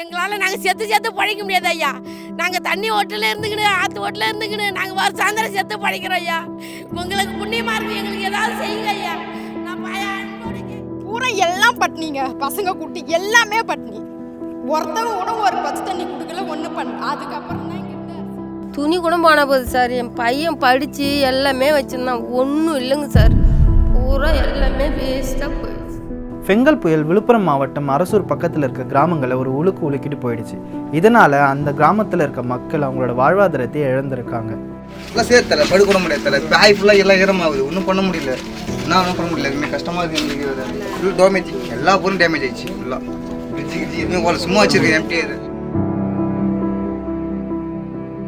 எங்களால் நாங்கள் செத்து பழைக்க முடியாது ஐயா. நாங்கள் தண்ணி ஓட்டில் இருந்துக்கின்னு ஆற்று ஓட்டில் இருந்துக்கின்னு நாங்கள் வர சாயந்தரம் செத்து பழைக்கிறோம் ஐயா. உங்களுக்கு புண்ணியமாக இருக்கு, எங்களுக்கு ஏதாவது செய்யுங்க ஐயா. நான் பூரா எல்லாம் பட்னிங்க, பசங்க குட்டி எல்லாமே பட்னி. ஒருத்தவங்க கூட ஒரு பச்சை தண்ணி கொடுக்கல, ஒன்றும் பண்ண. அதுக்கப்புறம் தான் துணி கூட போன போகுது சார். என் பையன் படித்து எல்லாமே வச்சுருந்தான், ஒன்றும் இல்லைங்க சார். பூரா எல்லாமே வேஸ்ட்டாக போயிடுச்சு. ஃபெங்கல் புயல் விழுப்புரம் மாவட்டம் அரசூர் பக்கத்தில் இருக்க கிராமங்களை ஒரு உலுக்கிட்டு போயிடுச்சு. இதனால் அந்த கிராமத்தில் இருக்க மக்கள் அவங்களோட வாழ்வாதாரத்தை இழந்திருக்காங்க. எல்லாம் சேர்த்தல படுக்கூட முடியாது தலை, பாய் ஃபுல்லாக எல்லாம் ஈரமாகுது, ஒன்றும் பண்ண முடியல. ஒன்றும் பண்ண முடியல, எதுவுமே கஷ்டமாக இருக்குது. ஃபுல் டேமேஜ், எல்லா பொருளும் டேமேஜ் ஆயிடுச்சு. ஃபுல்லாக ஃப்ரிட்ஜு எதுவுமே சும்மா வச்சுருக்கேன், எம்டியாக இது.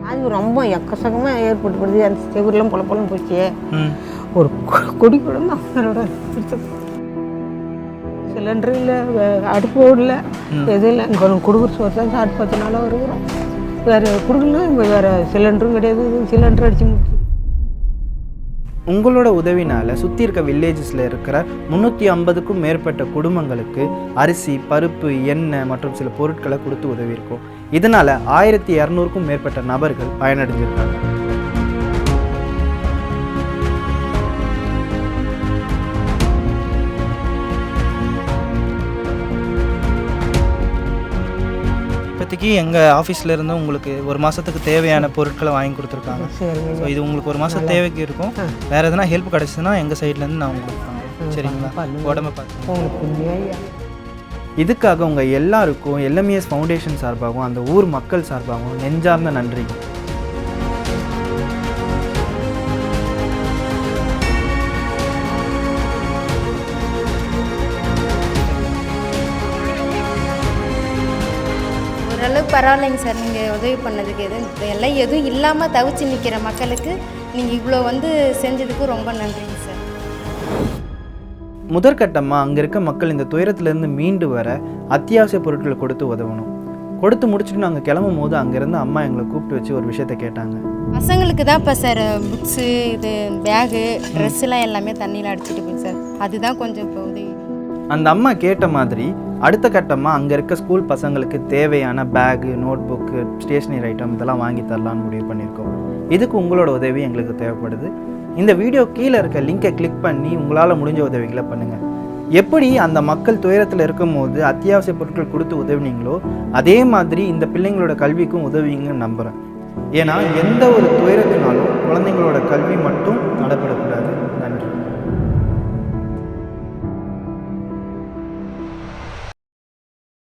அது ரொம்ப எக்கசகமாக ஏற்பட்டுப்படுது. அந்த செவரெலாம் பொல போச்சு. ஒரு கொடி கூட அவங்களோட சிலிண்டரு இல்லை, அடுப்பு இல்லை, எதுவும் இல்லை. இங்கே கொடுக்குற சோறு தான் சாப்பிட்டு 10 நாளாக வருகிறோம். வேறு கொடுக்கலாம், இங்கே வேறு சிலிண்டரும் கிடையாது. சிலிண்டர் அடித்து முடிச்சு. உங்களோட உதவினால் சுற்றி இருக்க வில்லேஜஸில் இருக்கிற 350க்கும் மேற்பட்ட குடும்பங்களுக்கு அரிசி, பருப்பு, எண்ணெய் மற்றும் சில பொருட்களை கொடுத்து உதவியிருக்கோம். இதனால் 1200க்கும் மேற்பட்ட நபர்கள் பயனடைஞ்சிருக்காங்க. இப்போதைக்கு எங்கள் ஆஃபீஸில் இருந்து உங்களுக்கு ஒரு மாதத்துக்கு தேவையான பொருட்களை வாங்கி கொடுத்துருக்காங்க. ஸோ இது உங்களுக்கு ஒரு மாதம் தேவைக்கு இருக்கும். வேறு எதனா ஹெல்ப் கிடச்சிதுன்னா எங்கள் சைட்லேருந்து நான் உங்களுக்கு பண்ணுறேன். சரிங்களா? உடம்பை பார்த்து இதுக்காக உங்கள் எல்லாருக்கும் LMES ஃபவுண்டேஷன் சார்பாகவும் அந்த ஊர் மக்கள் சார்பாகவும் நெஞ்சார்ந்த நன்றி. ஓரளவுக்கு பரவாயில்லைங்க சார். நீங்கள் உதவி பண்ணதுக்கு எதுவும் இல்லாமல் தவிச்சு நிற்கிற மக்களுக்கு நீங்கள் இவ்வளோ செஞ்சதுக்கு ரொம்ப நன்றிங்க சார். முதற்கட்டமாக அங்கே இருக்க மக்கள் இந்த துயரத்துலேருந்து மீண்டு வர அத்தியாவசிய பொருட்களை கொடுத்து உதவணும். கொடுத்து முடிச்சுட்டு நாங்கள் கிளம்பும் போது அங்கேருந்து அம்மா எங்களை கூப்பிட்டு வச்சு ஒரு விஷயத்த கேட்டாங்க. பசங்களுக்கு தான் இப்போ சார் புக்ஸு, இது பேகு, ட்ரெஸ்ஸெலாம் எல்லாமே தண்ணியில் அடிச்சுட்டு போய் சார். அதுதான் கொஞ்சம் இப்போ உதவி. அந்த அம்மா கேட்ட மாதிரி அடுத்த கட்டமாக அங்கே இருக்க ஸ்கூல் பசங்களுக்கு தேவையான bag, notebook, stationery item இதெல்லாம் வாங்கி தரலான்னு முடிவு பண்ணியிருக்கோம். இதுக்கு உங்களோட உதவி எங்களுக்கு தேவைப்படுது. இந்த வீடியோ கீழே இருக்க லிங்கை கிளிக் பண்ணி உங்களால் முடிஞ்ச உதவிகளை பண்ணுங்கள். எப்படி அந்த மக்கள் துயரத்தில் இருக்கும் போது அத்தியாவசிய பொருட்கள் கொடுத்து உதவினீங்களோ அதே மாதிரி இந்த பிள்ளைங்களோட கல்விக்கும் உதவிங்கன்னு நம்புகிறேன். ஏன்னா எந்த ஒரு துயரத்தினாலும் குழந்தைங்களோட கல்வி மட்டும் தடைப்படக்கூடாது.